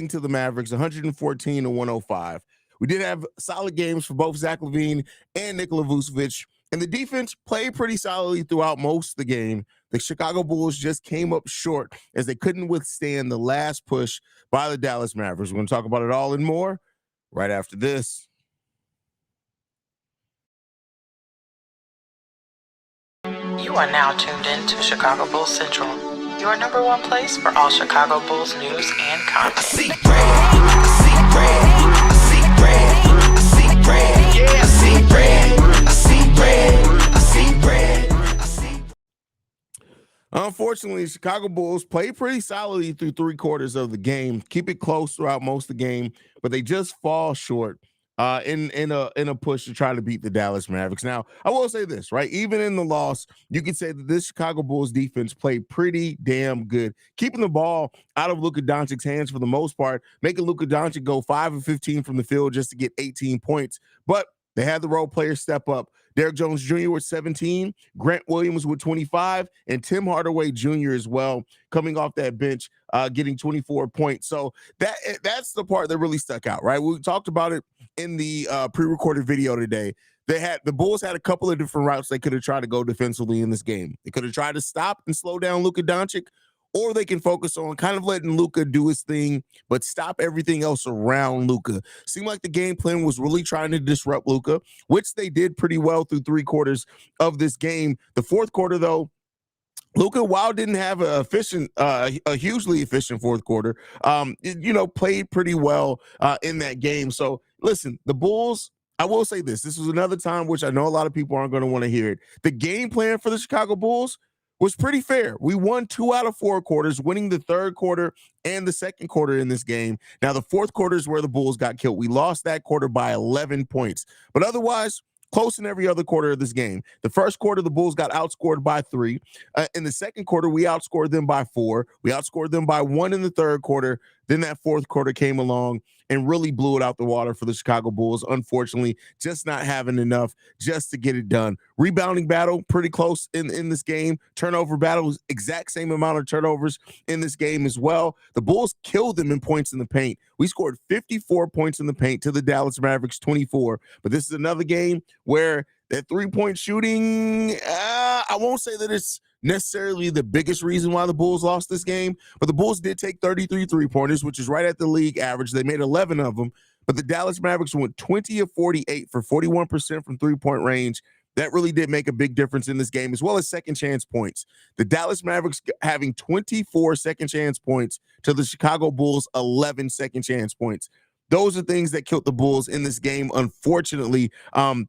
to the Mavericks, 114 to 105. We did have solid games for both Zach LaVine and Nikola Vucevic, and the defense played pretty solidly throughout most of the game. The Chicago Bulls just came up short as they couldn't withstand the last push by the Dallas Mavericks. We're going to talk about it all and more right after this. You are now tuned in to Chicago Bulls Central, your number one place for all Chicago Bulls news and content. I see red, I see red, I see red, I see red, yeah, I see red, I see red, I see red, I see. Unfortunately, the Chicago Bulls played pretty solidly through 3/4 of the game, keep it close throughout most of the game, but they just fall short in a push to try to beat the Dallas Mavericks. Now, I will say this, right? Even in the loss, you can say that this Chicago Bulls defense played pretty damn good, keeping the ball out of Luka Doncic's hands for the most part, making Luka Doncic go 5 of 15 from the field just to get 18 points. But they had the role players step up. Derrick Jones Jr. with 17, Grant Williams with 25, and Tim Hardaway Jr. as well, coming off that bench, getting 24 points. So that's the part that really stuck out, right? We talked about it in the pre-recorded video today. The Bulls had a couple of different routes they could have tried to go defensively in this game. They could have tried to stop and slow down Luka Doncic, or they can focus on kind of letting Luka do his thing, but stop everything else around Luka. Seemed like the game plan was really trying to disrupt Luka, which they did pretty well through 3/4 of this game. The fourth quarter, though, Luka, while didn't have a hugely efficient fourth quarter, played pretty well in that game. So listen, the Bulls, I will say this. This was another time, which I know a lot of people aren't going to want to hear it. The game plan for the Chicago Bulls was pretty fair. We won 2 out of 4 quarters, winning the third quarter and the second quarter in this game. Now, the fourth quarter is where the Bulls got killed. We lost that quarter by 11 points. But otherwise, close in every other quarter of this game. The first quarter, the Bulls got outscored by 3. In the second quarter, we outscored them by 4. We outscored them by 1 in the third quarter. Then that fourth quarter came along and really blew it out the water for the Chicago Bulls. Unfortunately, just not having enough just to get it done. Rebounding battle, pretty close in this game. Turnover battle, exact same amount of turnovers in this game as well. The Bulls killed them in points in the paint. We scored 54 points in the paint to the Dallas Mavericks 24. But this is another game where that three-point shooting, I won't say that it's necessarily the biggest reason why the Bulls lost this game, but the Bulls did take 33 three-pointers, which is right at the league average. They made 11 of them, but the Dallas Mavericks went 20 of 48 for 41% from three-point range. That really did make a big difference in this game, as well as second chance points. The Dallas Mavericks having 24 second chance points to the Chicago Bulls 11 second chance points. Those are things that killed the Bulls in this game, unfortunately.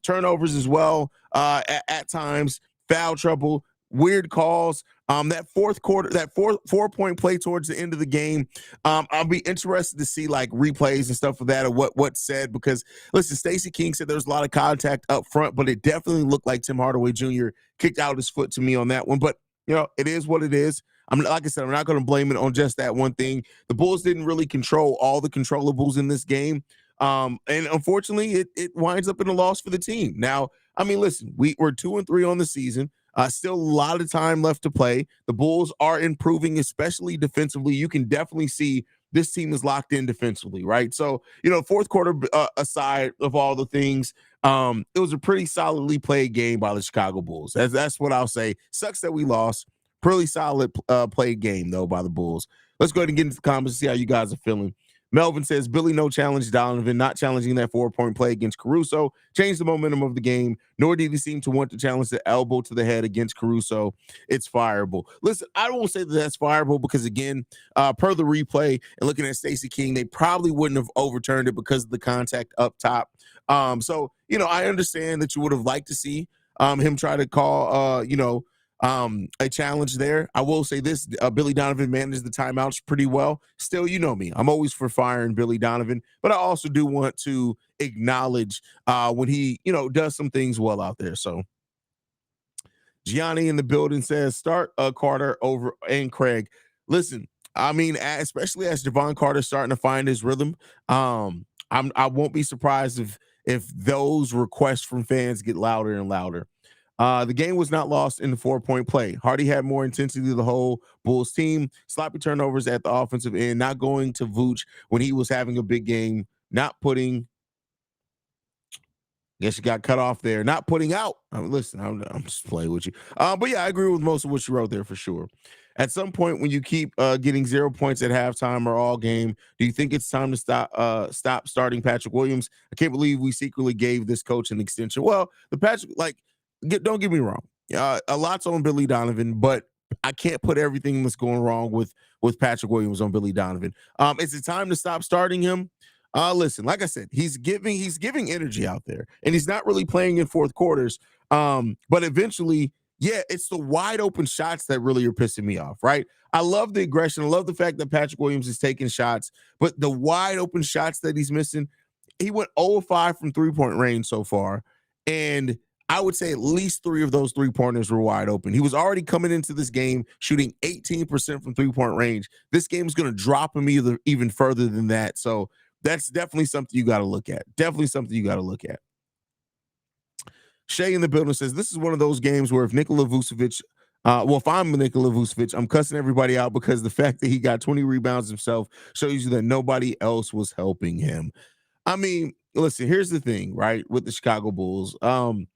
Turnovers as well at times, foul trouble, weird calls. That fourth quarter, that four-point play towards the end of the game, I'll be interested to see like replays and stuff of that, or what's said, because listen, Stacey King said there was a lot of contact up front, but it definitely looked like Tim Hardaway Jr. kicked out his foot to me on that one. But it is what it is. Like I said, I'm not going to blame it on just that one thing. The Bulls didn't really control all the controllables in this game. And unfortunately, it winds up in a loss for the team. Now, listen, we're 2-3 on the season. Still a lot of time left to play. The Bulls are improving, especially defensively. You can definitely see this team is locked in defensively, right? So, fourth quarter aside of all the things, it was a pretty solidly played game by the Chicago Bulls. That's what I'll say. Sucks that we lost. Pretty solid played game, though, by the Bulls. Let's go ahead and get into the comments and see how you guys are feeling. Melvin says, Billy, no challenge. Donovan not challenging that 4-point play against Caruso changed the momentum of the game, nor did he seem to want to challenge the elbow to the head against Caruso. It's fireable. Listen, I won't say that that's fireable because, again, per the replay and looking at Stacey King, they probably wouldn't have overturned it because of the contact up top. So, I understand that you would have liked to see him try to call, a challenge there. I will say this, Billy Donovan managed the timeouts pretty well. Still, you know me, I'm always for firing Billy Donovan, but I also do want to acknowledge when he, does some things well out there. So Gianni in the building says, start Carter over and Craig. Listen, especially as Javon Carter's starting to find his rhythm, I won't be surprised if those requests from fans get louder and louder. The game was not lost in the 4-point play. Hardy had more intensity to the whole Bulls team. Sloppy turnovers at the offensive end, not going to Vooch when he was having a big game, not putting Guess you got cut off there. Not putting out. Listen, I'm just playing with you. But yeah, I agree with most of what you wrote there for sure. At some point, when you keep getting 0 points at halftime or all game, do you think it's time to stop starting Patrick Williams? I can't believe we secretly gave this coach an extension. Well, the Patrick, don't get me wrong. A lot's on Billy Donovan, but I can't put everything that's going wrong with Patrick Williams on Billy Donovan. Is it time to stop starting him? Listen, like I said, he's giving energy out there, and he's not really playing in fourth quarters. But eventually, yeah, it's the wide open shots that really are pissing me off, right? I love the aggression. I love the fact that Patrick Williams is taking shots, but the wide open shots that he's missing, he went 0 5 from 3-point range so far. And I would say at least 3 of those 3-pointers were wide open. He was already coming into this game shooting 18% from 3-point range. This game is going to drop him even further than that. So that's definitely something you got to look at. Definitely something you got to look at. Shay in the building says, this is one of those games where if Nikola Vucevic, if I'm Nikola Vucevic, I'm cussing everybody out because the fact that he got 20 rebounds himself shows you that nobody else was helping him. I mean, listen, here's the thing, right, with the Chicago Bulls. 43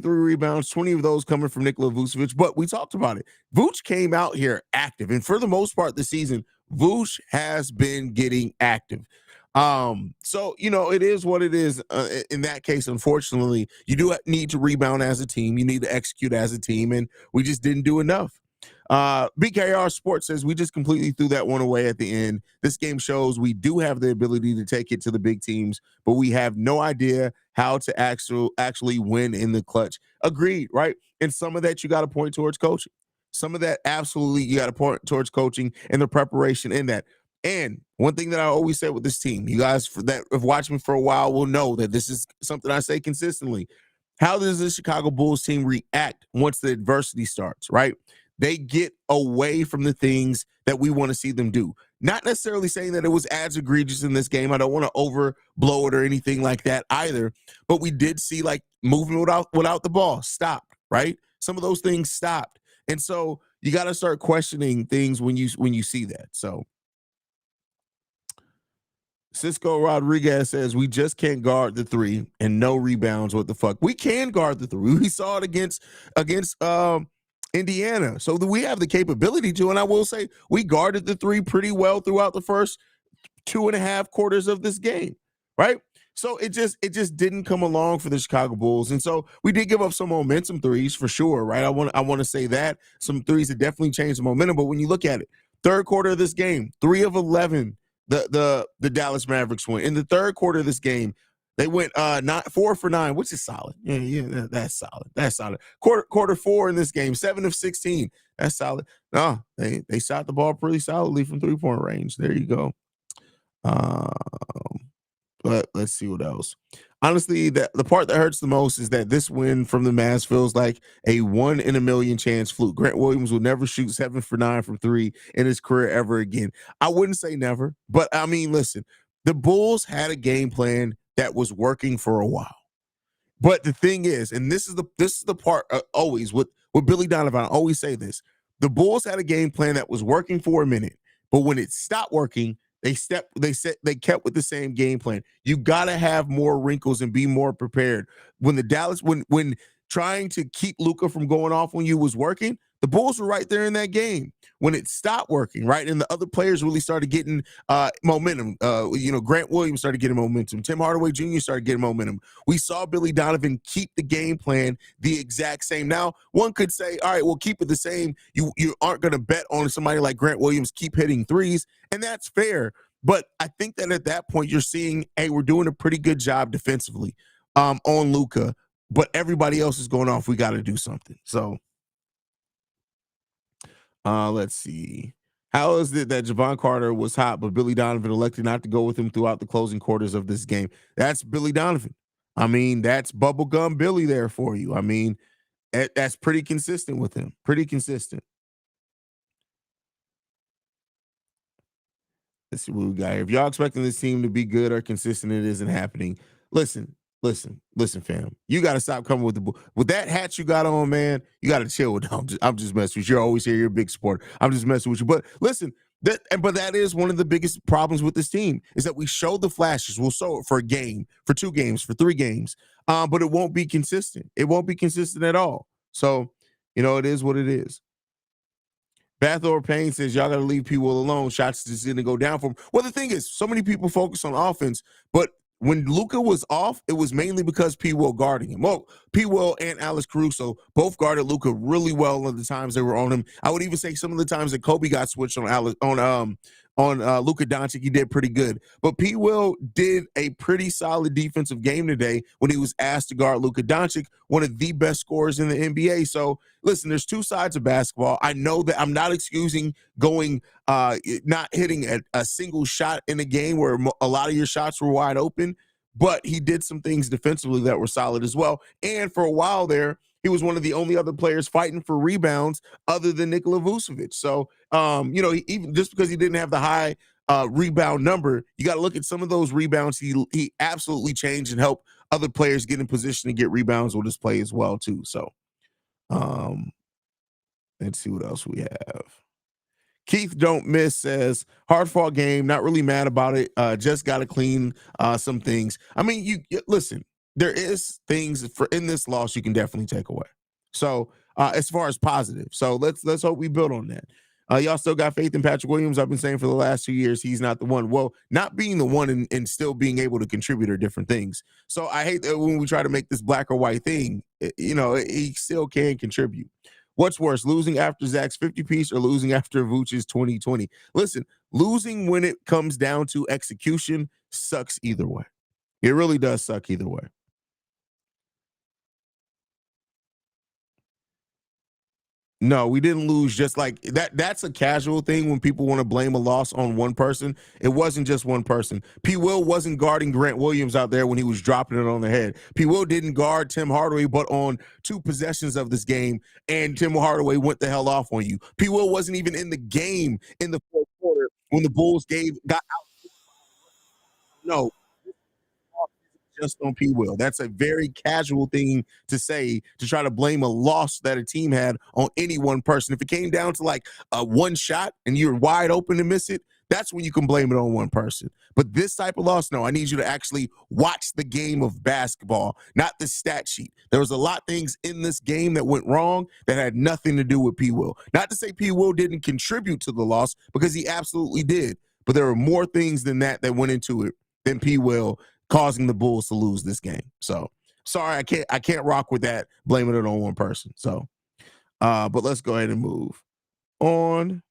rebounds, 20 of those coming from Nikola Vucevic. But we talked about it. Vooch came out here active. And for the most part this season, Vooch has been getting active. So, it is what it is. In that case, unfortunately, you do need to rebound as a team. You need to execute as a team. And we just didn't do enough. BKR Sports says we just completely threw that one away at the end. This game shows we do have the ability to take it to the big teams, but we have no idea how to actually win in the clutch. Agreed, right? And some of that you got to point towards coaching. Some of that absolutely you got to point towards coaching and the preparation in that. And one thing that I always say with this team, you guys that have watched me for a while will know that this is something I say consistently. How does the Chicago Bulls team react once the adversity starts, right? They get away from the things that we want to see them do. Not necessarily saying that it was as egregious in this game. I don't want to overblow it or anything like that either. But we did see movement without the ball stopped, right? Some of those things stopped. And so you got to start questioning things when you see that. So Cisco Rodriguez says we just can't guard the 3 and no rebounds. What the fuck? We can guard the 3. We saw it against Indiana. So we have the capability to, and I will say we guarded the 3 pretty well throughout the first 2.5 quarters of this game, right? So it just didn't come along for the Chicago Bulls. And so we did give up some momentum threes for sure, right? I want to say that some threes that definitely changed the momentum. But when you look at it, third quarter of this game, 3 of 11, the Dallas Mavericks went. In the third quarter of this game, they went 4 for 9, which is solid. Yeah, that's solid. That's solid. Quarter 4 in this game, 7 of 16. That's solid. No, they shot the ball pretty solidly from 3-point range. There you go. But let's see what else. Honestly, the part that hurts the most is that this win from the Mavs feels like a 1 in a million chance fluke. Grant Williams will never shoot 7 for 9 from 3 in his career ever again. I wouldn't say never, but I mean, listen, the Bulls had a game plan that was working for a while. But the thing is, and this is the part always with Billy Donovan, I always say this: the Bulls had a game plan that was working for a minute, but when it stopped working, they kept with the same game plan. You got to have more wrinkles and be more prepared. When when trying to keep Luka from going off on you was working, the Bulls were right there in that game. When it stopped working, right, and the other players really started getting momentum. Grant Williams started getting momentum. Tim Hardaway Jr. started getting momentum. We saw Billy Donovan keep the game plan the exact same. Now, one could say, all right, we'll keep it the same. You aren't going to bet on somebody like Grant Williams keep hitting threes, and that's fair. But I think that at that point, you're seeing, hey, we're doing a pretty good job defensively on Luka, but everybody else is going off. We got to do something. So. Let's see. How is it that Javon Carter was hot, but Billy Donovan elected not to go with him throughout the closing quarters of this game? That's Billy Donovan. I mean, that's bubblegum Billy there for you. I mean, that's pretty consistent with him. Pretty consistent. Let's see what we got here. If y'all expecting this team to be good or consistent, it isn't happening. Listen, listen, fam. You got to stop coming with with that hat you got on, man. You got to chill with. I'm just messing with you. You're always here. You're a big supporter. I'm just messing with you. But listen, but that is one of the biggest problems with this team is that we show the flashes. We'll show it for a game, for 2 games, for 3 games, but it won't be consistent. It won't be consistent at all. So it is what it is. Bathor Payne says y'all got to leave P. Will alone. Shots just didn't go down for him. Well, the thing is, so many people focus on offense, but when Luka was off, it was mainly because P. Will guarding him. Well, P. Will and Alex Caruso both guarded Luka really well at the times they were on him. I would even say some of the times that Kobe got switched on Luka Doncic, he did pretty good. But P. Will did a pretty solid defensive game today when he was asked to guard Luka Doncic, one of the best scorers in the NBA. So listen, there's 2 sides of basketball. I know that I'm not excusing not hitting a single shot in a game where a lot of your shots were wide open, but he did some things defensively that were solid as well. And for a while there, he was one of the only other players fighting for rebounds other than Nikola Vucevic. So, even just because he didn't have the high rebound number, you got to look at some of those rebounds. He absolutely changed and helped other players get in position to get rebounds with his play as well too. So, let's see what else we have. Keith Don't Miss says, hard fought game, not really mad about it. Just got to clean some things. I mean, you listen, there is things in this loss you can definitely take away. So as far as positive. So let's hope we build on that. Y'all still got faith in Patrick Williams. I've been saying for the last 2 years, he's not the one. Well, not being the one and still being able to contribute are different things. So I hate that when we try to make this black or white thing, he still can contribute. What's worse, losing after Zach's 50-piece or losing after Vooch's 2020? Listen, losing when it comes down to execution sucks either way. It really does suck either way. No, we didn't lose just like that. That's a casual thing when people want to blame a loss on one person. It wasn't just one person. P. Will wasn't guarding Grant Williams out there when he was dropping it on the head. P. Will didn't guard Tim Hardaway, but on 2 possessions of this game, and Tim Hardaway went the hell off on you. P. Will wasn't even in the game in the 4th quarter when the Bulls got out. No, just on P. Will. That's a very casual thing to say to try to blame a loss that a team had on any one person. If it came down to like a one shot and you're wide open to miss it, that's when you can blame it on one person. But this type of loss, no, I need you to actually watch the game of basketball, not the stat sheet. There was a lot of things in this game that went wrong that had nothing to do with P. Will. Not to say P. Will didn't contribute to the loss, because he absolutely did. But there were more things than that went into it than P. Will, causing the Bulls to lose this game. So sorry, I can't rock with that, blaming it on one person. So but let's go ahead and move on.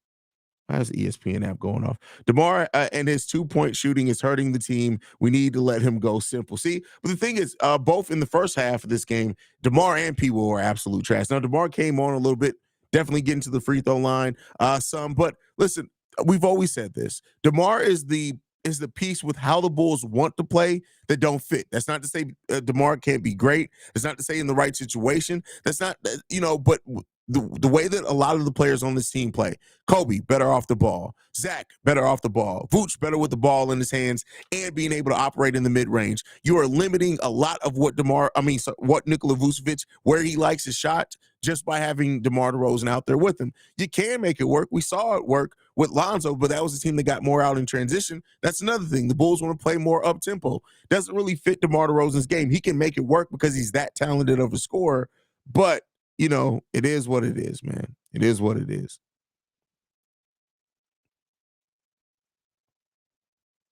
How's the ESPN app going off? DeMar and his 2-point shooting is hurting the team. We need to let him go. Simple. See, but the thing is, both in the first half of this game, DeMar and P. Will were absolute trash. Now, DeMar came on a little bit, definitely getting to the free throw line some. But listen, we've always said this. DeMar is the piece with how the Bulls want to play that don't fit. That's not to say DeMar can't be great. That's not to say in the right situation. That's not, but the way that a lot of the players on this team play, Kobe, better off the ball. Zach, better off the ball. Vooch, better with the ball in his hands and being able to operate in the mid-range. You are limiting a lot of what Nikola Vucevic, where he likes his shot, just by having DeMar DeRozan out there with him. You can make it work. We saw it work with Lonzo, but that was a team that got more out in transition. That's another thing. The Bulls want to play more up-tempo. Doesn't really fit DeMar DeRozan's game. He can make it work because he's that talented of a scorer, but it is what it is, man. It is what it is.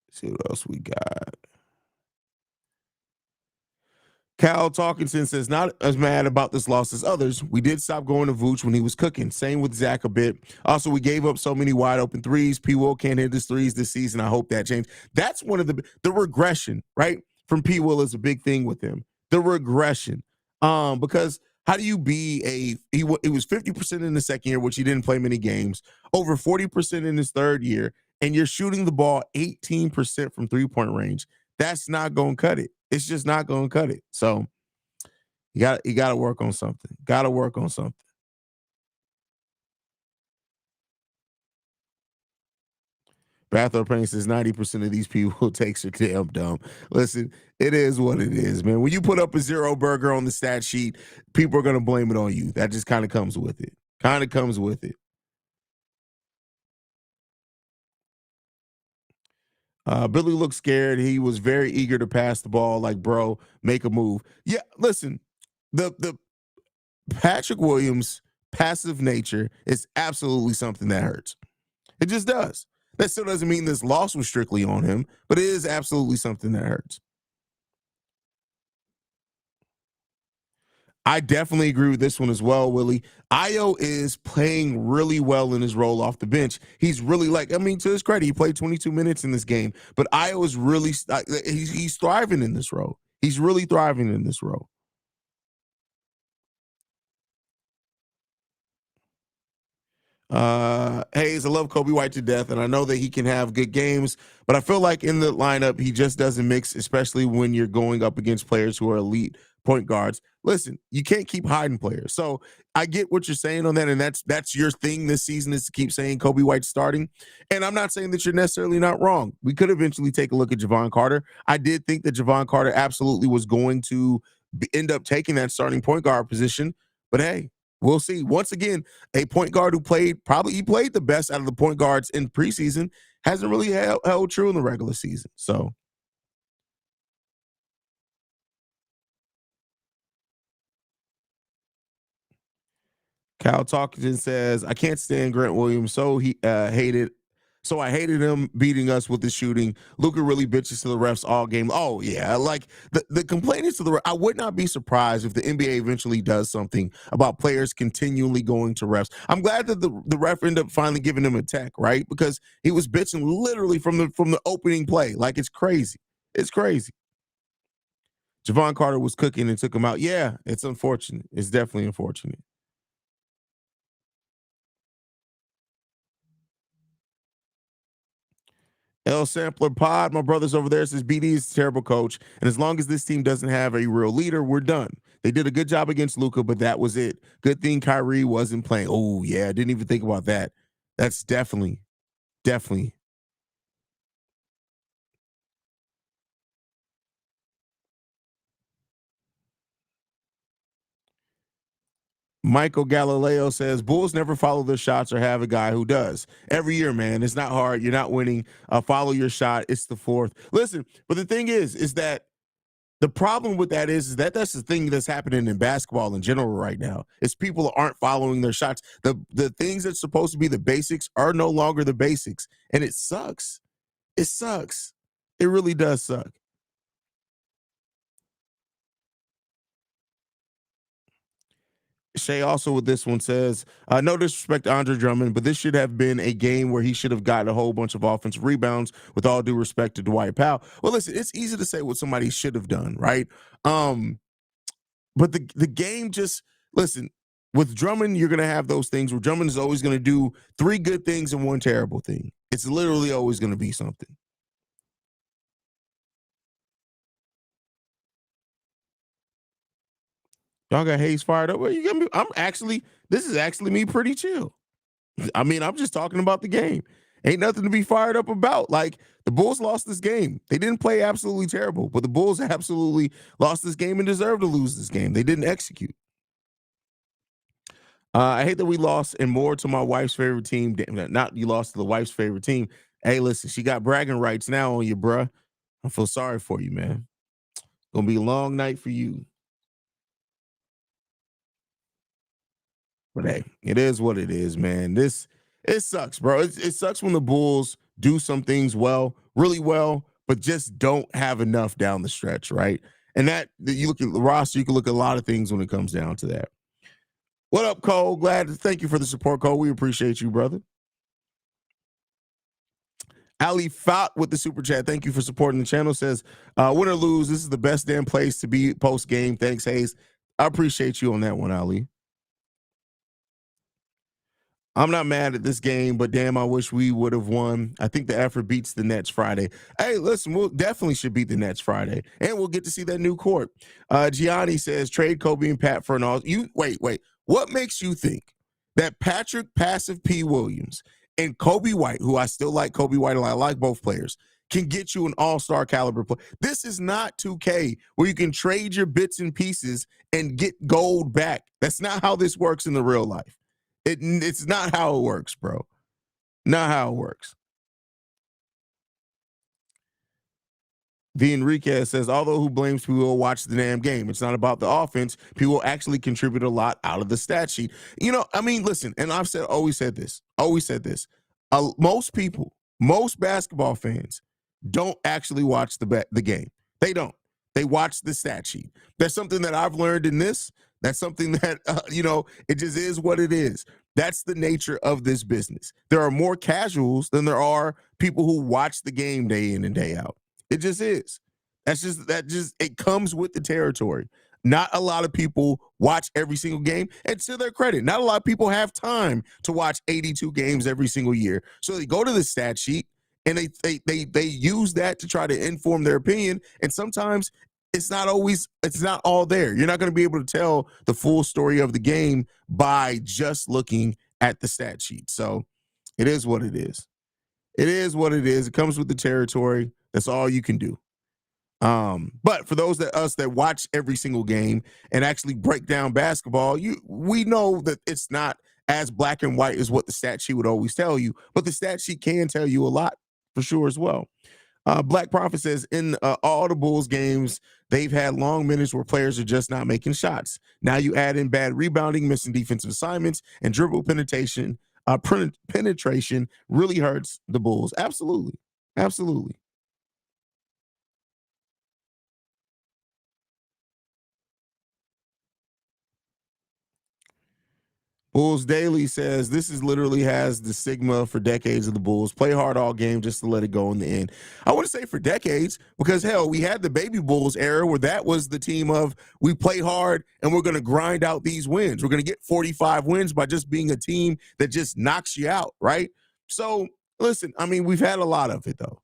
Let's see what else we got. Cal Talkinson says, not as mad about this loss as others. We did stop going to Vooch when he was cooking. Same with Zach a bit. Also, we gave up so many wide open threes. P. Will can't hit his threes this season. I hope that changes. That's one of the regression, right? From P. Will is a big thing with him. The regression. Because how do you be he was 50% in the second year, which he didn't play many games, over 40% in his third year, and you're shooting the ball 18% from 3-point range. That's not going to cut it. It's just not going to cut it. So you got to work on something. Got to work on something. Bathroom Pain says 90% of these people takes are damn dumb. Listen, it is what it is, man. When you put up a zero burger on the stat sheet, people are going to blame it on you. That just kind of comes with it. Kind of comes with it. Billy looked scared. He was very eager to pass the ball. Like, bro, make a move. Yeah, listen, the Patrick Williams passive nature is absolutely something that hurts. It just does. That still doesn't mean this loss was strictly on him, but it is absolutely something that hurts. I definitely agree with this one as well, Willie. Io is playing really well in his role off the bench. He's really to his credit, he played 22 minutes in this game, but Io is really, he's thriving in this role. He's really thriving in this role. Haize, I love Kobe White to death, and I know that he can have good games, but I feel like in the lineup, he just doesn't mix, especially when you're going up against players who are elite point guards. Listen, you can't keep hiding players. So I get what you're saying on that, and that's your thing this season is to keep saying Kobe White starting. And I'm not saying that you're necessarily not wrong. We could eventually take a look at Javon Carter. I did think that Javon Carter absolutely was going to end up taking that starting point guard position, but hey, we'll see. Once again, a point guard who played the best out of the point guards in preseason hasn't really held true in the regular season. So Cal Talkington says, I can't stand Grant Williams. So I hated him beating us with the shooting. Luka really bitches to the refs all game. Oh, yeah. Like the complaint is to the I would not be surprised if the NBA eventually does something about players continually going to refs. I'm glad that the ref ended up finally giving him a tech, right? Because he was bitching literally from the opening play. Like, it's crazy. It's crazy. Javon Carter was cooking and took him out. Yeah, it's unfortunate. It's definitely unfortunate. L Sampler Pod, my brothers over there, says BD is a terrible coach. And as long as this team doesn't have a real leader, we're done. They did a good job against Luka, but that was it. Good thing Kyrie wasn't playing. Oh, yeah. Didn't even think about that. That's definitely. Michael Galileo says Bulls never follow their shots or have a guy who does. Every year, man, it's not hard. You're not winning. Follow your shot. It's the fourth. Listen, but the thing is that the problem with that is that that's the thing that's happening in basketball in general right now. Is people aren't following their shots. The things that's supposed to be the basics are no longer the basics, and it sucks. It sucks. It really does suck. Shay also with this one says, no disrespect to Andre Drummond, but this should have been a game where he should have gotten a whole bunch of offensive rebounds with all due respect to Dwight Powell. Well, listen, it's easy to say what somebody should have done, right? But the game just, listen, with Drummond, you're going to have those things where Drummond is always going to do three good things and one terrible thing. It's literally always going to be something. Y'all got Haize fired up. Well, you got me. This is actually me pretty chill. I mean, I'm just talking about the game. Ain't nothing to be fired up about. Like, the Bulls lost this game. They didn't play absolutely terrible, but the Bulls absolutely lost this game and deserved to lose this game. They didn't execute. I hate that we lost and more to my wife's favorite team. Not you lost to the wife's favorite team. Hey, listen, she got bragging rights now on you, bruh. I feel sorry for you, man. Gonna be a long night for you. But hey, it is what it is, man. It sucks, bro. It sucks when the Bulls do some things well, really well, but just don't have enough down the stretch, right? And that you look at the roster, you can look at a lot of things when it comes down to that. What up, Cole? Thank you for the support, Cole. We appreciate you, brother. Ali Fout with the super chat. Thank you for supporting the channel. Says, win or lose, this is the best damn place to be post game. Thanks, Haize. I appreciate you on that one, Ali. I'm not mad at this game, but damn, I wish we would have won. I think the effort beats the Nets Friday. Hey, listen, we'll definitely should beat the Nets Friday, and we'll get to see that new court. Gianni says trade Kobe and Pat for an all. You wait. What makes you think that Patrick Passive P. Williams and Kobe White, who I still like Kobe White, I like both players, can get you an all-star caliber play. This is not 2K where you can trade your bits and pieces and get gold back. That's not how this works in the real life. It's not how it works, bro. Not how it works. V. Enriquez says, although who blames people will watch the damn game? It's not about the offense. People actually contribute a lot out of the stat sheet. You know, I mean, listen, and I've always said this. Most people, most basketball fans don't actually watch the game. They don't. They watch the stat sheet. That's something that I've learned in this. That's something that, it just is what it is. That's the nature of this business. There are more casuals than there are people who watch the game day in and day out. It just is. It comes with the territory. Not a lot of people watch every single game, and to their credit, not a lot of people have time to watch 82 games every single year. So they go to the stat sheet and they use that to try to inform their opinion. And sometimes it's not all there. You're not going to be able to tell the full story of the game by just looking at the stat sheet. So it is what it is. It is what it is. It comes with the territory. That's all you can do. But for those that watch every single game and actually break down basketball, we know that it's not as black and white as what the stat sheet would always tell you, but the stat sheet can tell you a lot for sure as well. Black Prophet says, in all the Bulls games, they've had long minutes where players are just not making shots. Now you add in bad rebounding, missing defensive assignments, and dribble penetration. Penetration really hurts the Bulls. Absolutely. Absolutely. Bulls Daily says this is literally has the stigma for decades of the Bulls. Play hard all game just to let it go in the end. I wouldn't say for decades because, hell, we had the Baby Bulls era where that was the team of we play hard and we're going to grind out these wins. We're going to get 45 wins by just being a team that just knocks you out, right? So, listen, I mean, we've had a lot of it, though.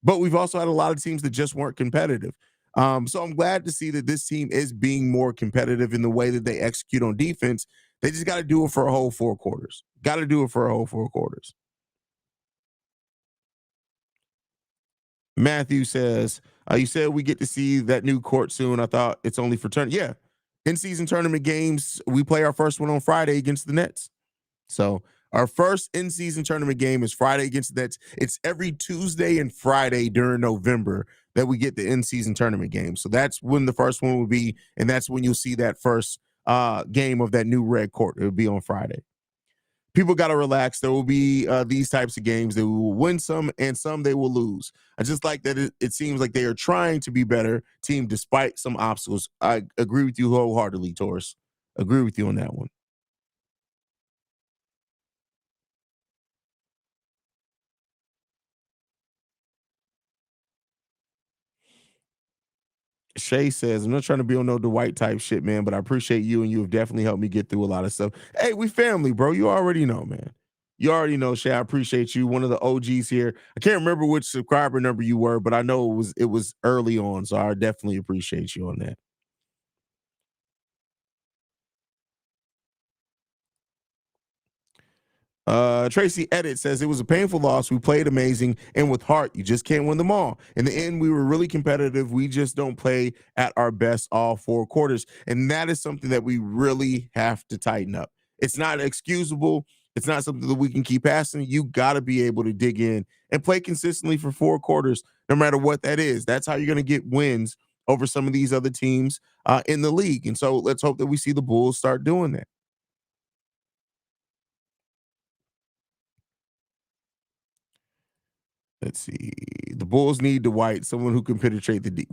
But we've also had a lot of teams that just weren't competitive. So I'm glad to see that this team is being more competitive in the way that they execute on defense. They just got to do it for a whole 4 quarters. Got to do it for a whole 4 quarters. Matthew says, you said we get to see that new court soon. I thought it's only for Yeah. In-season tournament games, we play our first one on Friday against the Nets. So our first in-season tournament game is Friday against the Nets. It's every Tuesday and Friday during November that we get the in-season tournament game. So that's when the first one will be, and that's when you'll see that first game of that new red court. It'll be on Friday. People got to relax. There will be these types of games. They will win some, and some they will lose. I just like that it seems like they are trying to be better team despite some obstacles. I agree with you wholeheartedly, Taurus. Agree with you on that one. Shay says, I'm not trying to be on no Dwight type shit, man, but I appreciate you, and you have definitely helped me get through a lot of stuff. Hey, we family, bro. You already know, man. You already know, Shay. I appreciate you. One of the OGs here. I can't remember which subscriber number you were, but I know it was early on, so I definitely appreciate you on that. Tracy Edit says it was a painful loss. We played amazing and with heart. You just can't win them all. In the end, we were really competitive. We just don't play at our best all 4 quarters. And that is something that we really have to tighten up. It's not excusable. It's not something that we can keep passing. You got to be able to dig in and play consistently for 4 quarters, no matter what that is. That's how you're going to get wins over some of these other teams in the league. And so let's hope that we see the Bulls start doing that. Let's see. The Bulls need Dwight, someone who can penetrate the deep.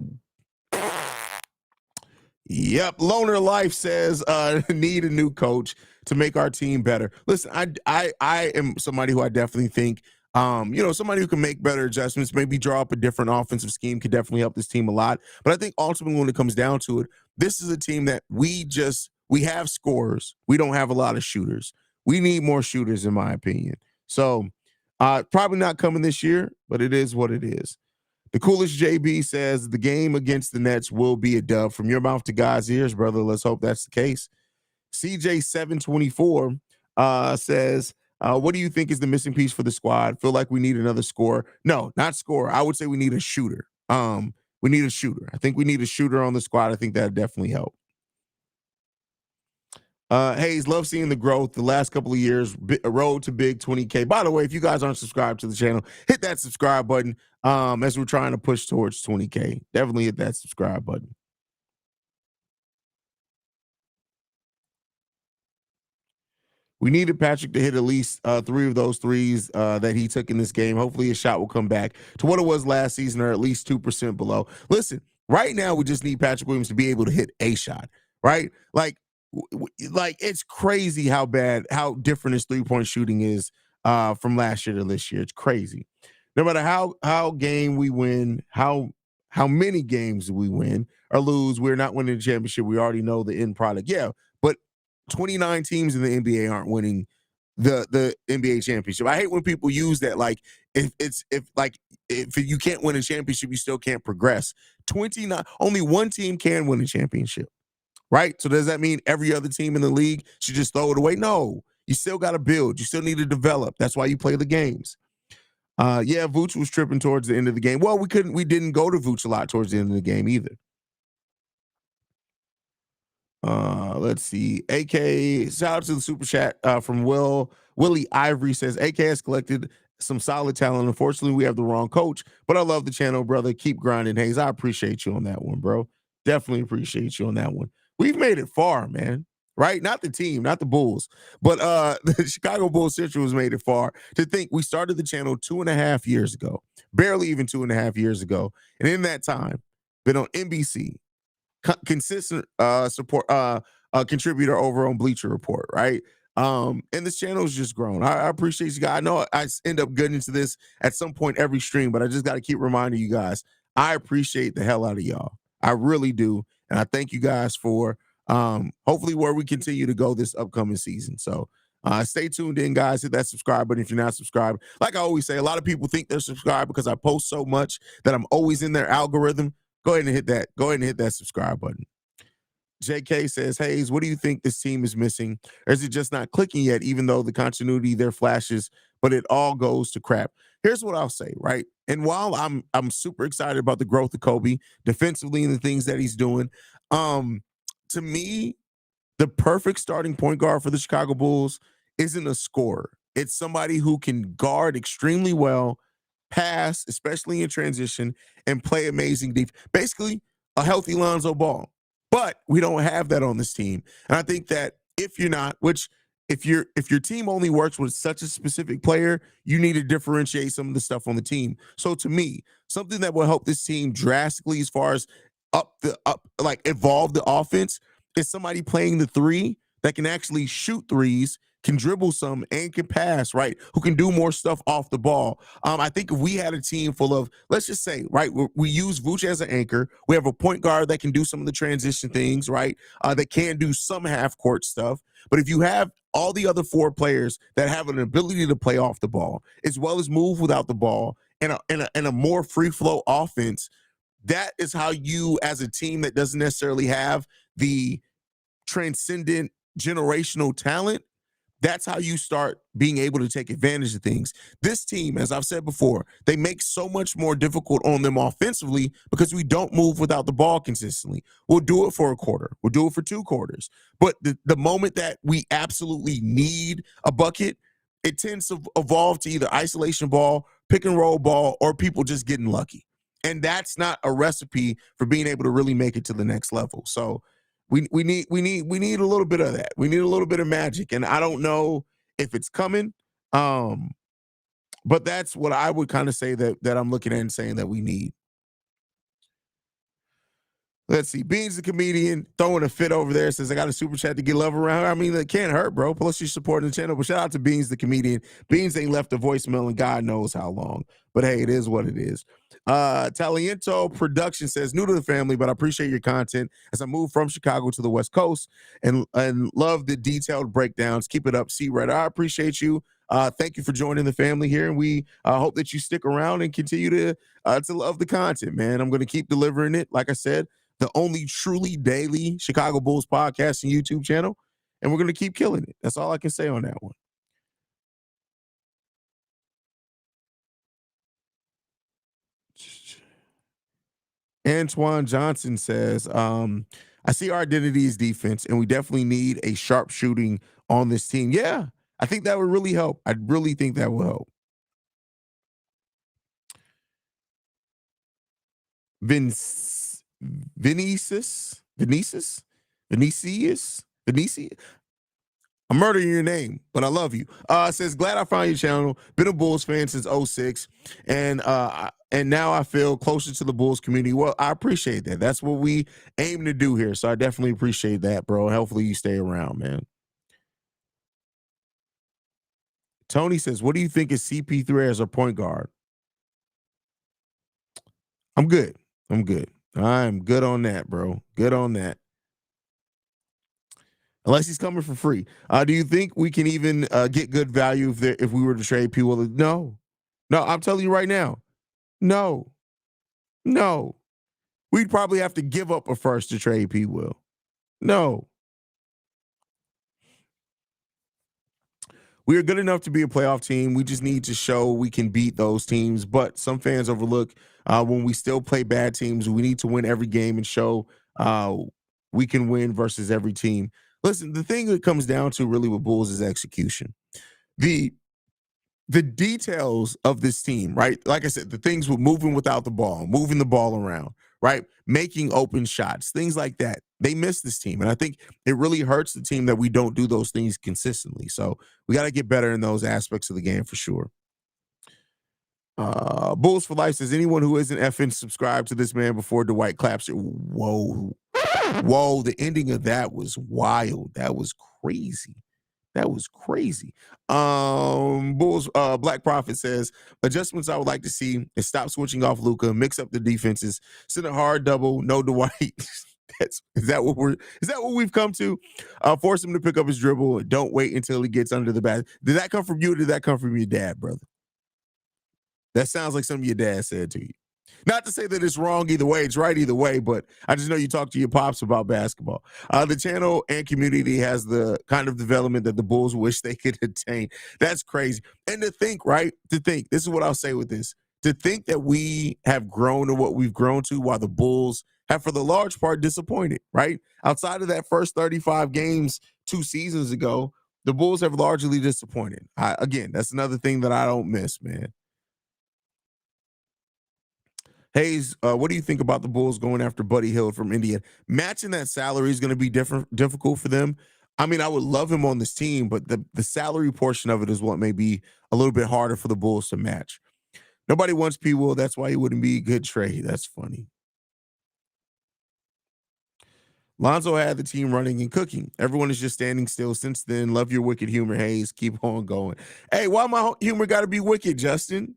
Yep. Loner Life says need a new coach to make our team better. Listen, I am somebody who I definitely think somebody who can make better adjustments, maybe draw up a different offensive scheme could definitely help this team a lot. But I think ultimately when it comes down to it, this is a team that we have scorers. We don't have a lot of shooters. We need more shooters, in my opinion. So probably not coming this year, but it is what it is. The coolest JB says the game against the Nets will be a dub. From your mouth to God's ears, brother. Let's hope that's the case. CJ724 says What do you think is the missing piece for the squad? Feel like we need another scorer? No, not scorer. I would say we need a shooter. We need a shooter. I think we need a shooter on the squad. I think that definitely help. Haize, love seeing the growth the last couple of years. A road to big 20K. By the way, if you guys aren't subscribed to the channel, hit that subscribe button. As we're trying to push towards 20K, definitely hit that subscribe button. We needed Patrick to hit at least 3 of those threes that he took in this game. Hopefully his shot will come back to what it was last season, or at least 2% below. Listen, right now we just need Patrick Williams to be able to hit a shot, right? Like it's crazy how different his 3-point shooting is from last year to this year. It's crazy. No matter how game we win, how many games we win or lose, we're not winning the championship. We already know the end product. Yeah, but 29 teams in the NBA aren't winning the NBA championship. I hate when people use that, like if you can't win a championship, you still can't progress. 29, only one team can win a championship, right? So does that mean every other team in the league should just throw it away? No, you still got to build. You still need to develop. That's why you play the games. Yeah, Vooch was tripping towards the end of the game. Well, we didn't go to Vooch a lot towards the end of the game either. Let's see. AK, shout out to the super chat from Willie Ivory says, AK has collected some solid talent. Unfortunately, we have the wrong coach, but I love the channel, brother. Keep grinding, Haize. I appreciate you on that one, bro. Definitely appreciate you on that one. We've made it far, man. Right? Not the team, not the Bulls, but the Chicago Bulls Central has made it far. To think we started the channel 2.5 years ago, barely even 2.5 years ago. And in that time, been on NBC, consistent support contributor over on Bleacher Report, right? And this channel has just grown. I appreciate you guys. I know I end up getting into this at some point every stream, but I just got to keep reminding you guys, I appreciate the hell out of y'all. I really do. And I thank you guys for hopefully where we continue to go this upcoming season. So stay tuned in, guys. Hit that subscribe button if you're not subscribed. Like I always say, a lot of people think they're subscribed because I post so much that I'm always in their algorithm. Go ahead and hit that. Go ahead and hit that subscribe button. JK says, Haize, what do you think this team is missing? Or is it just not clicking yet, even though the continuity there flashes, but it all goes to crap? Here's what I'll say, right? And while I'm super excited about the growth of Kobe defensively and the things that he's doing, to me, the perfect starting point guard for the Chicago Bulls isn't a scorer. It's somebody who can guard extremely well, pass, especially in transition, and play amazing defense. Basically, a healthy Lonzo Ball. But we don't have that on this team. And I think that if you're not, which if your team only works with such a specific player, you need to differentiate some of the stuff on the team. So to me, something that will help this team drastically as far as evolve the offense is somebody playing the 3 that can actually shoot threes, can dribble some, and can pass, right? Who can do more stuff off the ball. I think if we had a team full of, let's just say, right, we use Vooch as an anchor. We have a point guard that can do some of the transition things, right? That can do some half-court stuff. But if you have all the other 4 players that have an ability to play off the ball, as well as move without the ball, and a more free-flow offense, that is how you, as a team that doesn't necessarily have the transcendent generational talent, that's how you start being able to take advantage of things. This team, as I've said before, they make so much more difficult on them offensively because we don't move without the ball consistently. We'll do it for a quarter. We'll do it for 2 quarters. But the moment that we absolutely need a bucket, it tends to evolve to either isolation ball, pick and roll ball, or people just getting lucky. And that's not a recipe for being able to really make it to the next level. So we need a little bit of that. We need a little bit of magic, and I don't know if it's coming. But that's what I would kind of say that I'm looking at and saying that we need. Let's see. Beans the comedian throwing a fit over there, says I got a super chat to get love around. I mean, it can't hurt, bro. Plus you're supporting the channel. But shout out to Beans the comedian. Beans ain't left a voicemail in God knows how long. But hey, it is what it is. Taliento Production says, new to the family, but I appreciate your content as I move from Chicago to the West Coast and love the detailed breakdowns. Keep it up, C-Red. I appreciate you. Thank you for joining the family here, and we hope that you stick around and continue to love the content, man. I'm going to keep delivering it. Like I said, the only truly daily Chicago Bulls podcast and YouTube channel, and we're going to keep killing it. That's all I can say on that one. Antoine Johnson says, I see our identity is defense, and we definitely need a sharp shooting on this team. Yeah, I think that would really help. I really think that will help. Vince Vinicius. I'm murdering your name, but I love you. Says, glad I found your channel. Been a Bulls fan since '06, and now I feel closer to the Bulls community. Well, I appreciate that. That's what we aim to do here. So I definitely appreciate that, bro. Hopefully you stay around, man. Tony says, what do you think is CP3 as a point guard? I'm good. I'm good on that, bro. Good on that. Unless he's coming for free. Do you think we can even get good value if we were to trade P. Will? No. I'm telling you right now. No. We'd probably have to give up a first to trade P. Will. No. We are good enough to be a playoff team. We just need to show we can beat those teams. But some fans overlook when we still play bad teams. We need to win every game and show we can win versus every team. Listen, the thing that comes down to really with Bulls is execution. The details of this team, right? Like I said, the things with moving without the ball, moving the ball around, right? Making open shots, things like that. They miss this team. And I think it really hurts the team that we don't do those things consistently. So we got to get better in those aspects of the game for sure. Bulls for Life says, anyone who isn't effing subscribed to this man before Dwight claps it. Whoa. The ending of that was wild. That was crazy. Bulls Black Prophet says, adjustments I would like to see is stop switching off Luka, mix up the defenses, send a hard double, no Dwight. Is that what we've come to? Force him to pick up his dribble and don't wait until he gets under the basket. Did that come from you or did that come from your dad, brother? That sounds like something your dad said to you. Not to say that it's wrong either way, it's right either way, but I just know you talk to your pops about basketball. The channel and community has the kind of development that the Bulls wish they could attain. That's crazy. And to think, this is what I'll say with this, to think that we have grown to what we've grown to while the Bulls have, for the large part, disappointed, right? Outside of that first 35 games 2 seasons ago, the Bulls have largely disappointed. Again, that's another thing that I don't miss, man. Haize, what do you think about the Bulls going after Buddy Hield from Indiana? Matching that salary is going to be difficult for them. I mean, I would love him on this team, but the salary portion of it is what may be a little bit harder for the Bulls to match. Nobody wants P. Will. That's why he wouldn't be a good trade. That's funny. Lonzo had the team running and cooking. Everyone is just standing still since then. Love your wicked humor, Haize. Keep on going. Hey, why my humor got to be wicked, Justin?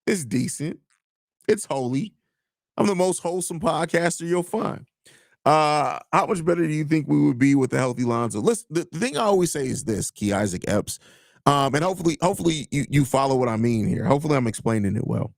It's decent. It's holy. I'm the most wholesome podcaster you'll find. How much better do you think we would be with a healthy Lonzo? Listen, the thing I always say is this, Key Isaac Epps, and hopefully you follow what I mean here. Hopefully I'm explaining it well.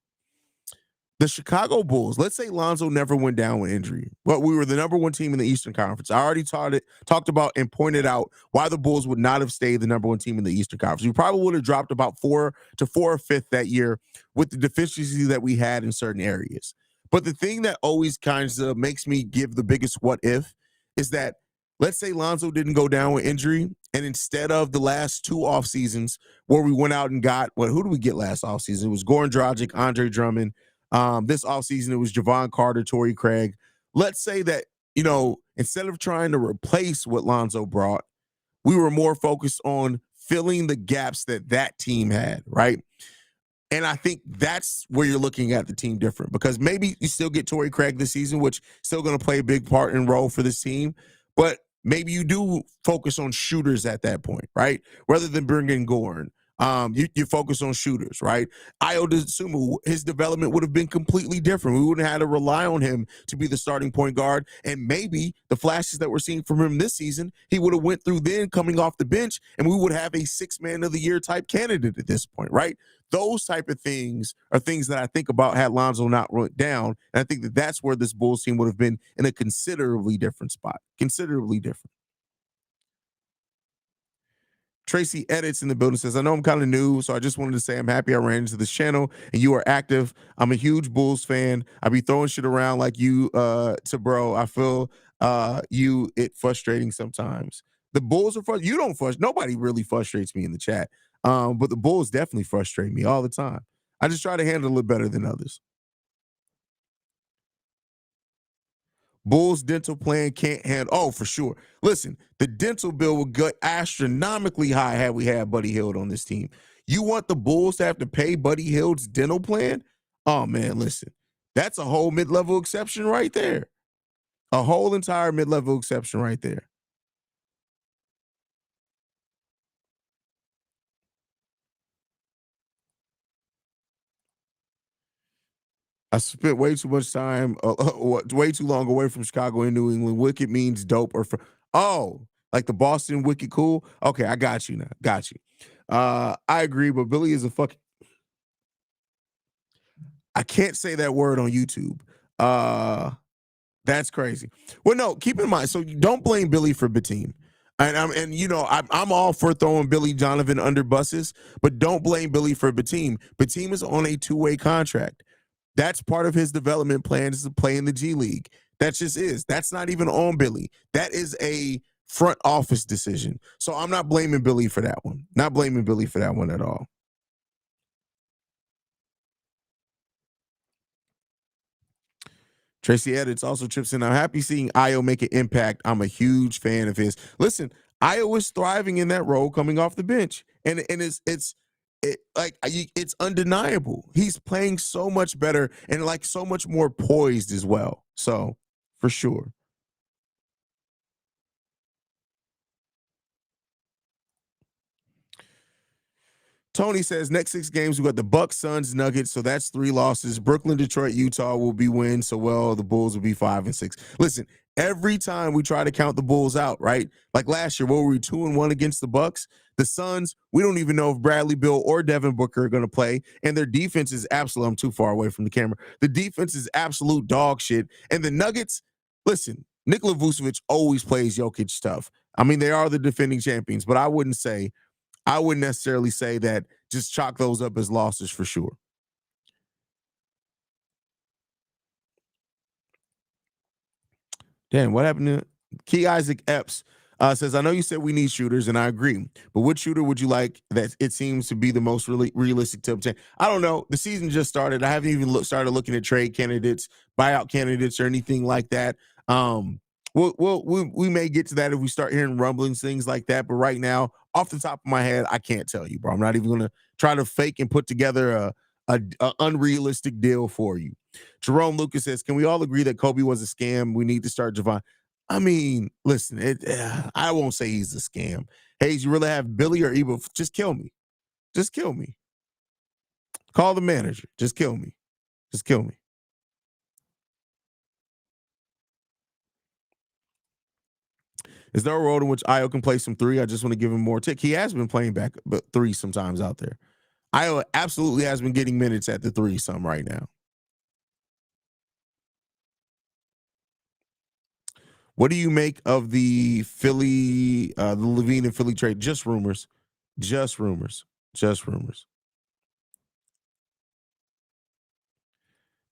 The Chicago Bulls, let's say Lonzo never went down with injury, but we were the number 1 team in the Eastern Conference. I already talked about and pointed out why the Bulls would not have stayed the number 1 team in the Eastern Conference. We probably would have dropped about 4 or 5th that year with the deficiencies that we had in certain areas. But the thing that always kind of makes me give the biggest what if is that, let's say Lonzo didn't go down with injury, and instead of the last 2 off seasons where we went out and got, who did we get last off season? It was Goran Dragic, Andre Drummond. This offseason, it was Javon Carter, Torrey Craig. Let's say that, instead of trying to replace what Lonzo brought, we were more focused on filling the gaps that team had, right? And I think that's where you're looking at the team different, because maybe you still get Torrey Craig this season, which is still going to play a big part and role for this team, but maybe you do focus on shooters at that point, right? Rather than bringing Goran. You focus on shooters, right? Ayo Dosunmu, his development would have been completely different. We wouldn't have had to rely on him to be the starting point guard. And maybe the flashes that we're seeing from him this season, he would have went through then coming off the bench, and we would have a 6th man of the year type candidate at this point, right? Those type of things are things that I think about had Lonzo not went down. And I think that that's where this Bulls team would have been in a considerably different spot. Considerably different. Tracy Edits in the building says, I know I'm kind of new, so I just wanted to say I'm happy I ran into this channel and you are active. I'm a huge Bulls fan. I be throwing shit around like you to bro. I feel it frustrating sometimes. The Bulls are frustrated. You don't frustrate. Nobody really frustrates me in the chat. But the Bulls definitely frustrate me all the time. I just try to handle it better than others. Bulls dental plan can't handle. Oh, for sure. Listen, the dental bill would get astronomically high had we had Buddy Hield on this team. You want the Bulls to have to pay Buddy Hield's dental plan? Oh man, listen, that's a whole mid-level exception right there. A whole entire mid-level exception right there. I spent way too much time, way too long away from Chicago and New England. Wicked means dope oh, like the Boston Wicked cool. Okay, I got you now. Got you. I agree, but Billy is a fucking. I can't say that word on YouTube. That's crazy. Well, no, keep in mind. So don't blame Billy for Batum. I'm all for throwing Billy Donovan under buses, but don't blame Billy for Batum. Batum is on a 2-way contract. That's part of his development plan is to play in the G League. That just is. That's not even on Billy. That is a front office decision. So I'm not blaming Billy for that one. Not blaming Billy for that one at all. Tracy Edits also chips in. I'm happy seeing Io make an impact. I'm a huge fan of his. Listen, Io is thriving in that role coming off the bench, and it's undeniable. He's playing so much better and like so much more poised as well. So for sure. Tony says next 6 games we got the Bucks, Suns, Nuggets, so that's 3 losses. Brooklyn, Detroit, Utah will be wins. So the Bulls will be 5 and 6. Listen, every time we try to count the Bulls out, right? Like last year, what were we 2-1 against the Bucks? The Suns, we don't even know if Bradley Beal or Devin Booker are going to play, and their defense is absolute. I'm too far away from the camera. The defense is absolute dog shit. And the Nuggets, listen, Nikola Vucevic always plays Jokic stuff. I mean, they are the defending champions, but I wouldn't necessarily say that. Just chalk those up as losses for sure. Damn, what happened to Key Isaac Epps? Says, I know you said we need shooters, and I agree. But which shooter would you like that it seems to be the most realistic to obtain? I don't know. The season just started. I haven't even started looking at trade candidates, buyout candidates, or anything like that. We may get to that if we start hearing rumblings, things like that. But right now, off the top of my head, I can't tell you, bro. I'm not even going to try to fake and put together a unrealistic deal for you. Jerome Lucas says, can we all agree that Kobe was a scam? We need to start Javon. I mean, listen, I won't say he's a scam. Haize, you really have Billy or Ebo? Just kill me. Just kill me. Call the manager. Just kill me. Just kill me. Is there a world in which Io can play some 3? I just want to give him more tick. He has been playing back but 3 sometimes out there. Io absolutely has been getting minutes at the 3 some right now. What do you make of the Philly, the Levine and Philly trade? Just rumors. Just rumors. Just rumors.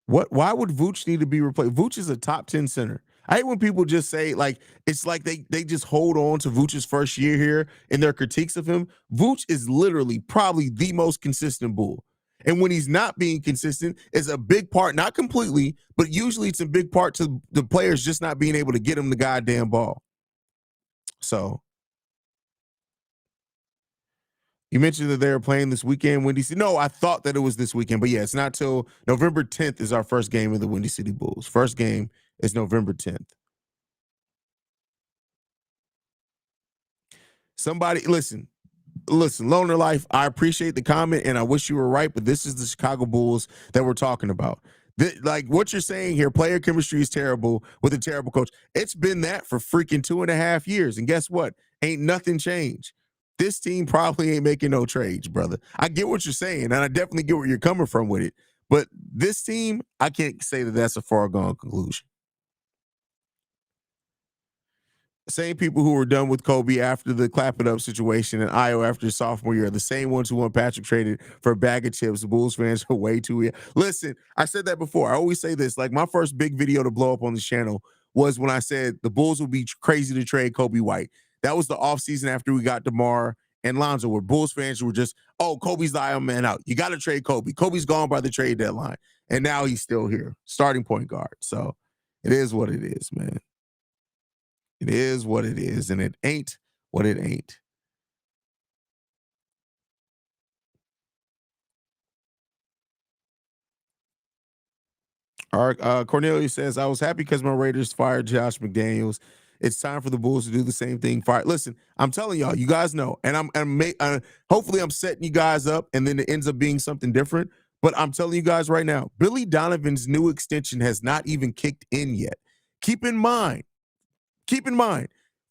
Why would Vooch need to be replaced? Vooch is a top 10 center. I hate when people just say, like, it's like they just hold on to Vooch's first year here in their critiques of him. Vooch is literally probably the most consistent Bull. And when he's not being consistent, is a big part, not completely, but usually it's a big part to the players just not being able to get him the goddamn ball. So you mentioned that they were playing this weekend, Windy City. No, I thought that it was this weekend, but yeah, it's not till November 10th is our first game of the Windy City Bulls. First game is November 10th. Somebody, listen, Loner Life, I appreciate the comment and I wish you were right, but this is the Chicago Bulls that we're talking about. Like what you're saying here, player chemistry is terrible with a terrible coach. It's been that for freaking 2.5 years. And guess what? Ain't nothing changed. This team probably ain't making no trades, brother. I get what you're saying, and I definitely get where you're coming from with it. But this team, I can't say that that's a foregone conclusion. Same people who were done with Kobe after the clap it up situation and Io after his sophomore year, the same ones who want Patrick traded for a bag of chips. Bulls fans are way too. Listen, I said that before. I always say this. Like, my first big video to blow up on the channel was when I said the Bulls would be crazy to trade Kobe White. That was the offseason after we got DeMar and Lonzo, where Bulls fans were just, oh, Kobe's the Iron Man out. You got to trade Kobe. Kobe's gone by the trade deadline. And now he's still here, starting point guard. So it is what it is, man. It is what it is, and it ain't what it ain't. All right, Cornelius says, I was happy because my Raiders fired Josh McDaniels. It's time for the Bulls to do the same thing. Fire. Listen, I'm telling y'all, you guys know, and hopefully I'm setting you guys up, and then it ends up being something different. But I'm telling you guys right now, Billy Donovan's new extension has not even kicked in yet. Keep in mind,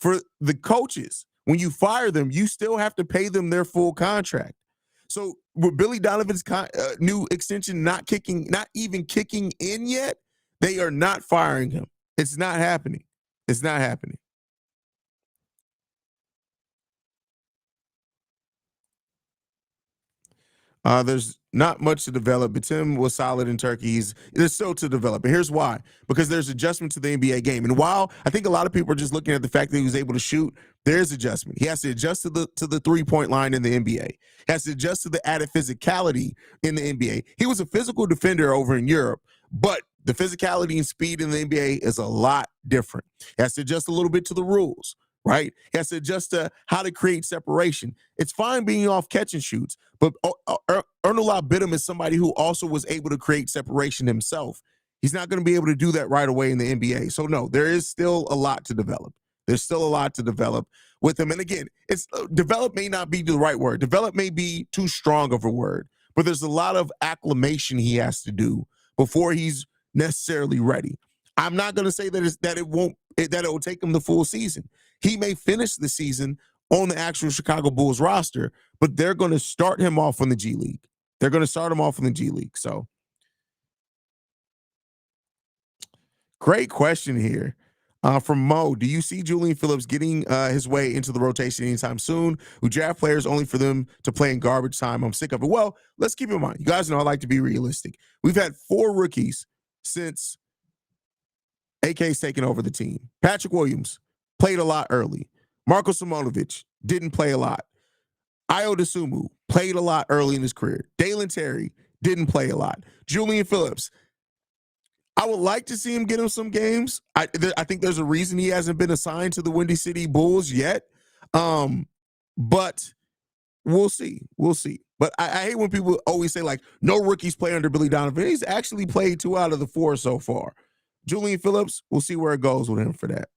for the coaches, when you fire them, you still have to pay them their full contract. So with Billy Donovan's new extension not even kicking in yet, they are not firing him. It's not happening. It's not happening. There's not much to develop, but Tim was solid in Turkey. There's still to develop. And here's why. Because there's adjustment to the NBA game. And while I think a lot of people are just looking at the fact that he was able to shoot, there's adjustment. He has to adjust to the three-point line in the NBA. He has to adjust to the added physicality in the NBA. He was a physical defender over in Europe, but the physicality and speed in the NBA is a lot different. He has to adjust a little bit to the rules, right? He has to adjust to how to create separation. It's fine being off catch and shoots, but Ernullah Biddum is somebody who also was able to create separation himself. He's not going to be able to do that right away in the NBA. So no, there is still a lot to develop. There's still a lot to develop with him. And again, it's develop may not be the right word. Develop may be too strong of a word, but there's a lot of acclimation he has to do before he's necessarily ready. I'm not going to say that it will take him the full season. He may finish the season on the actual Chicago Bulls roster, but they're going to start him off in the G League. They're going to start him off in the G League. So, great question here from Mo. Do you see Julian Phillips getting his way into the rotation anytime soon? We draft players only for them to play in garbage time. I'm sick of it. Well, let's keep in mind. You guys know I like to be realistic. We've had 4 rookies since AK's taken over the team. Patrick Williams played a lot early. Marko Simonovic didn't play a lot. Ayo Dosunmu played a lot early in his career. Dalen Terry didn't play a lot. Julian Phillips, I would like to see him get him some games. I think there's a reason he hasn't been assigned to the Windy City Bulls yet. But we'll see. We'll see. But I hate when people always say, like, no rookies play under Billy Donovan. He's actually played 2 out of the 4 so far. Julian Phillips, we'll see where it goes with him for that.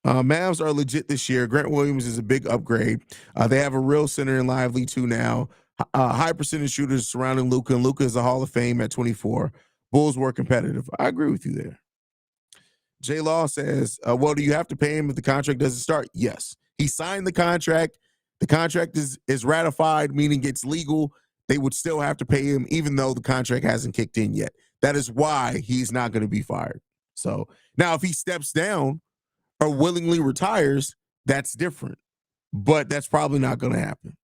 Mavs are legit this year. Grant Williams is a big upgrade. They have a real center in Lively too now. High percentage shooters surrounding Luka, and Luka is a Hall of Fame at 24. Bulls were competitive. I agree with you there. J Law says, well, do you have to pay him if the contract doesn't start? Yes. He signed the contract. The contract is ratified, meaning it's legal. They would still have to pay him even though the contract hasn't kicked in yet. That is why he's not going to be fired. So now if he steps down or willingly retires, that's different. But that's probably not going to happen.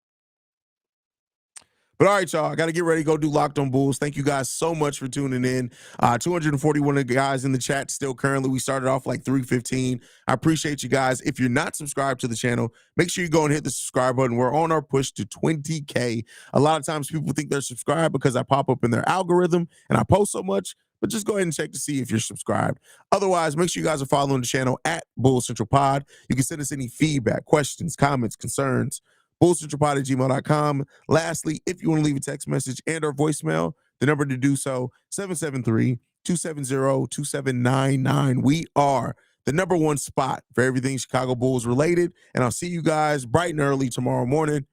But all right, y'all, I got to get ready to go do Locked on Bulls. Thank you guys so much for tuning in. 241 of the guys in the chat still currently. We started off like 315. I appreciate you guys. If you're not subscribed to the channel, make sure you go and hit the subscribe button. We're on our push to 20K. A lot of times people think they're subscribed because I pop up in their algorithm and I post so much. But just go ahead and check to see if you're subscribed. Otherwise, make sure you guys are following the channel at Bulls Central Pod. You can send us any feedback, questions, comments, concerns. BullsCentralPod@gmail.com. Lastly, if you want to leave a text message and or voicemail, the number to do so, 773-270-2799. We are the #1 spot for everything Chicago Bulls related. And I'll see you guys bright and early tomorrow morning.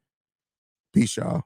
Peace, y'all.